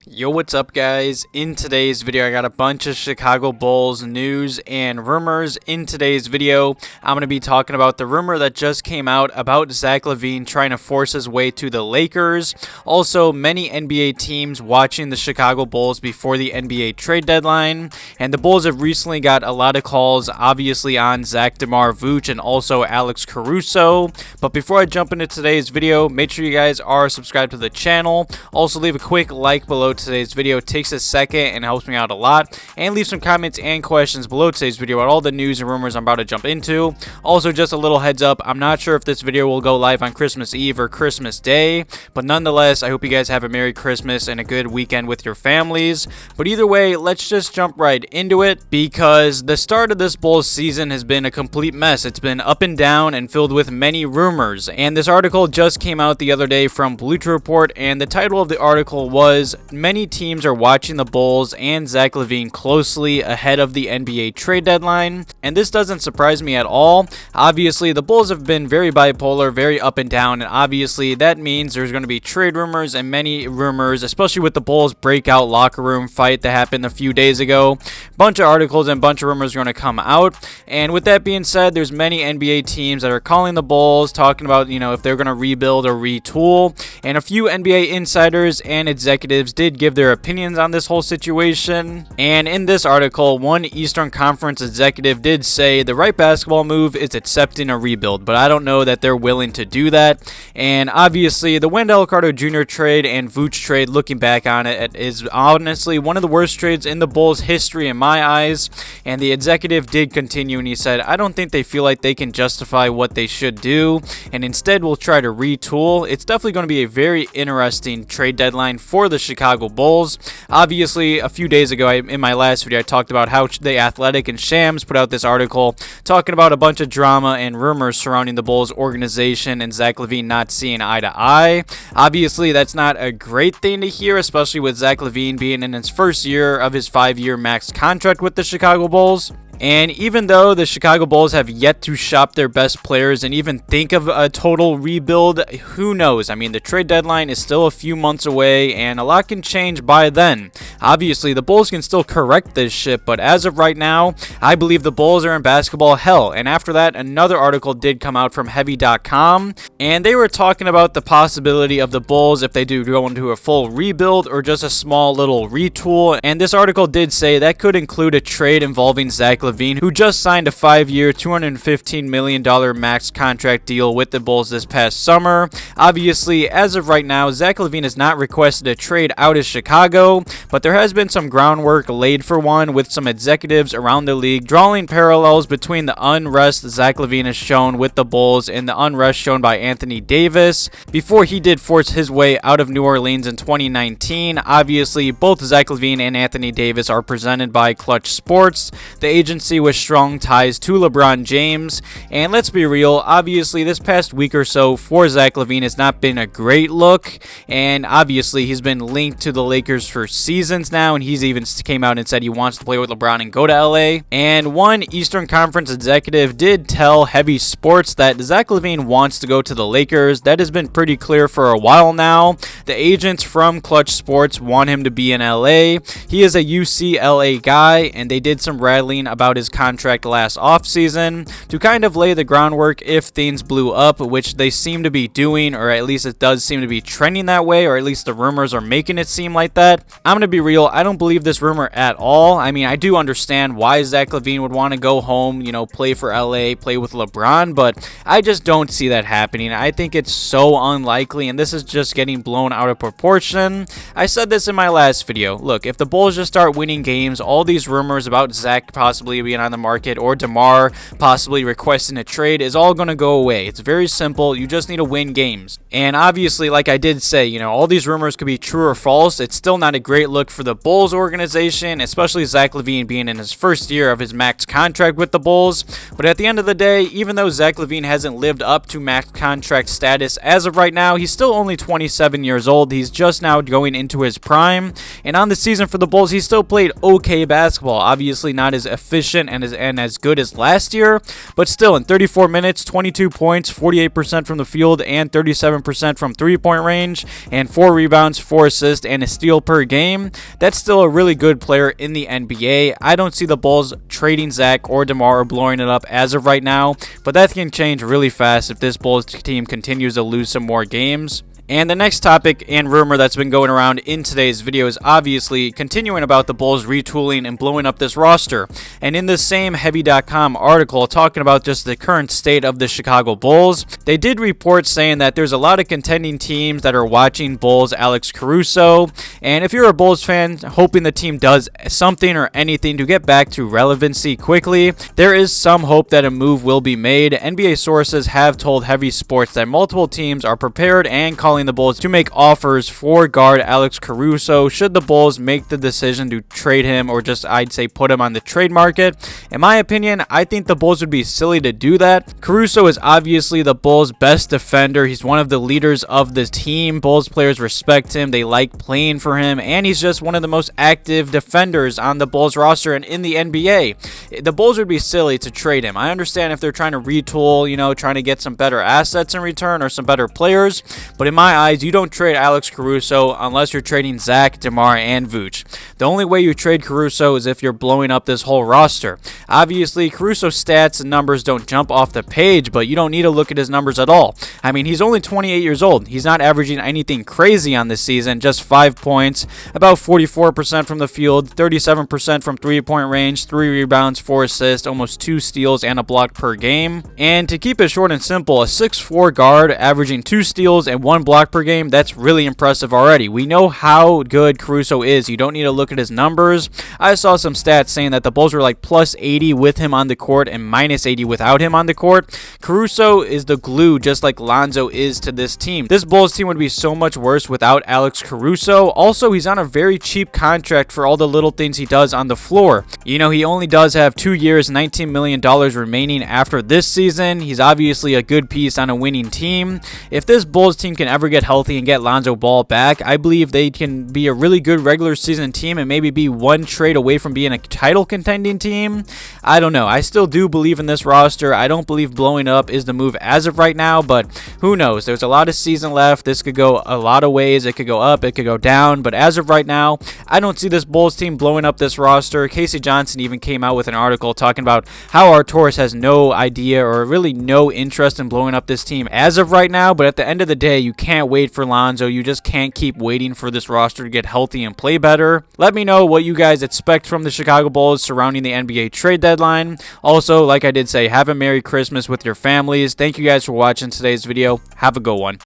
Yo, what's up guys? In today's video I got a bunch of Chicago Bulls news and rumors. In today's video I'm going to be talking about the rumor that just came out about Zach LaVine trying to force his way to the Lakers. Also, many NBA teams watching the Chicago Bulls before the NBA trade deadline. And the Bulls have recently got a lot of calls obviously on Zach, Demar, Vucevic, and also Alex Caruso. But before I jump into today's video, make sure you guys are subscribed to the channel. Also leave a quick like below today's video. It takes a second and helps me out a lot. And leave some comments and questions below today's video about all the news and rumors I'm about to jump into. Also, just a little heads up, I'm not sure if this video will go live on Christmas Eve or Christmas Day, but nonetheless, I hope you guys have a Merry Christmas and a good weekend with your families. But either way, let's just jump right into it, because the start of this Bulls season has been a complete mess. It's been up and down and filled with many rumors. And this article just came out the other day from Bleacher Report, and the title of the article was "Many teams are watching the Bulls and Zach LaVine closely ahead of the NBA trade deadline." And this doesn't surprise me at all. Obviously, the Bulls have been very bipolar, very up and down, and obviously that means there's going to be trade rumors and many rumors, especially with the Bulls' breakout locker room fight that happened a few days ago. Bunch of articles and bunch of rumors are going to come out. And with that being said, there's many NBA teams that are calling the Bulls, talking about, if they're going to rebuild or retool. And a few NBA insiders and executives did give their opinions on this whole situation. And in this article, one Eastern Conference executive did say the right basketball move is accepting a rebuild, but I don't know that they're willing to do that. And obviously, the Wendell Carter Jr. trade and Vucevic trade, looking back on it, is honestly one of the worst trades in the Bulls' history in my eyes. And the executive did continue, and he said, "I don't think they feel like they can justify what they should do, and instead will try to retool." It's definitely going to be a very interesting trade deadline for the Chicago Bulls. Obviously, a few days ago, in my last video, I talked about how The Athletic and Shams put out this article talking about a bunch of drama and rumors surrounding the Bulls organization and Zach LaVine not seeing eye to eye. Obviously, that's not a great thing to hear, especially with Zach LaVine being in his first year of his 5-year max contract with the Chicago Bulls. And even though the Chicago Bulls have yet to shop their best players and even think of a total rebuild, who knows? I mean, the trade deadline is still a few months away, and a lot can change by then. Obviously, the Bulls can still correct this ship, but as of right now, I believe the Bulls are in basketball hell. And after that, another article did come out from Heavy.com, and they were talking about the possibility of the Bulls, if they do go into a full rebuild or just a small little retool. And this article did say that could include a trade involving Zach LaVine, who just signed a 5-year, $215 million max contract deal with the Bulls this past summer. Obviously, as of right now, Zach LaVine has not requested a trade out of Chicago, but there has been some groundwork laid for one, with some executives around the league drawing parallels between the unrest Zach LaVine has shown with the Bulls and the unrest shown by Anthony Davis before he did force his way out of New Orleans in 2019. Obviously, both Zach LaVine and Anthony Davis are presented by Clutch Sports, the agency with strong ties to LeBron James. And let's be real, obviously this past week or so for Zach LaVine has not been a great look, and obviously he's been linked to the Lakers for seasons now, and he's even came out and said he wants to play with LeBron and go to LA. And one Eastern Conference executive did tell Heavy Sports that Zach LaVine wants to go to the Lakers. That has been pretty clear for a while now. The agents from Clutch Sports want him to be in LA. He is a UCLA guy, and they did some rattling about his contract last offseason to kind of lay the groundwork if things blew up, which they seem to be doing, or at least it does seem to be trending that way, or at least the rumors are making it seem like that. I'm going to be real, I don't believe this rumor at all. I mean, I do understand why Zach LaVine would want to go home, play for LA, play with LeBron, but I just don't see that happening. I think it's so unlikely, and this is just getting blown out of proportion. I said this in my last video. Look, if the Bulls just start winning games, all these rumors about Zach possibly being on the market or Demar possibly requesting a trade is all going to go away. It's very simple. You just need to win games. And obviously, like I did say, all these rumors could be true or false. It's still not a great look for the Bulls organization, especially Zach LaVine being in his first year of his max contract with the Bulls. But at the end of the day, even though Zach LaVine hasn't lived up to max contract status as of right now, he's still only 27 years old. He's just now going into his prime. And on the season for the Bulls, he still played okay basketball. Obviously not as efficient efficient and as good as last year, but still in 34 minutes, 22 points, 48% from the field, and 37% from three-point range, and 4 rebounds, 4 assists, and a steal per game. That's still a really good player in the NBA. I don't see the Bulls trading Zach or DeMar or blowing it up as of right now, but that can change really fast if this Bulls team continues to lose some more games. And the next topic and rumor that's been going around in today's video is obviously continuing about the Bulls retooling and blowing up this roster. And in this same Heavy.com article talking about just the current state of the Chicago Bulls, they did report saying that there's a lot of contending teams that are watching Bulls Alex Caruso. And if you're a Bulls fan hoping the team does something or anything to get back to relevancy quickly, there is some hope that a move will be made. NBA sources have told Heavy Sports that multiple teams are prepared and calling the Bulls to make offers for guard Alex Caruso should the Bulls make the decision to trade him or just, I'd say, put him on the trade market. In my opinion, I think the Bulls would be silly to do that. Caruso is obviously the Bulls' best defender. He's one of the leaders of the team. Bulls players respect him. They like playing for him, and he's just one of the most active defenders on the Bulls roster and in the NBA. The Bulls would be silly to trade him. I understand if they're trying to retool, trying to get some better assets in return or some better players, but in my eyes, you don't trade Alex Caruso unless you're trading Zach, DeMar, and Vuce. The only way you trade Caruso is if you're blowing up this whole roster. Obviously, Caruso stats and numbers don't jump off the page, but you don't need to look at his numbers at all. I mean, he's only 28 years old. He's not averaging anything crazy on this season, just 5 points, about 44% from the field, 37% from three-point range, 3 rebounds, 4 assists, almost 2 steals, and a block per game. And to keep it short and simple, a 6'4" guard averaging 2 steals and 1 block per game, that's really impressive already. We know how good Caruso is. You don't need to look at his numbers. I saw some stats saying that the Bulls were like plus 80 with him on the court and minus 80 without him on the court. Caruso is the glue, just like Lonzo is to this team. This Bulls team would be so much worse without Alex Caruso. Also, he's on a very cheap contract for all the little things he does on the floor. He only does have 2 years, $19 million remaining after this season. He's obviously a good piece on a winning team. If this Bulls team can ever get healthy and get Lonzo Ball back, I believe they can be a really good regular season team and maybe be one trade away from being a title contending team. I don't know. I still do believe in this roster. I don't believe blowing up is the move as of right now, but who knows? There's a lot of season left. This could go a lot of ways. It could go up, it could go down, but as of right now, I don't see this Bulls team blowing up this roster. Casey Johnson even came out with an article talking about how Arturas has no idea or really no interest in blowing up this team as of right now, but at the end of the day, you can't wait for Lonzo. You just can't keep waiting for this roster to get healthy and play better. Let me know what you guys expect from the Chicago Bulls surrounding the NBA trade deadline. Also, like I did say, have a Merry Christmas with your families. Thank you guys for watching today's video. Have a good one.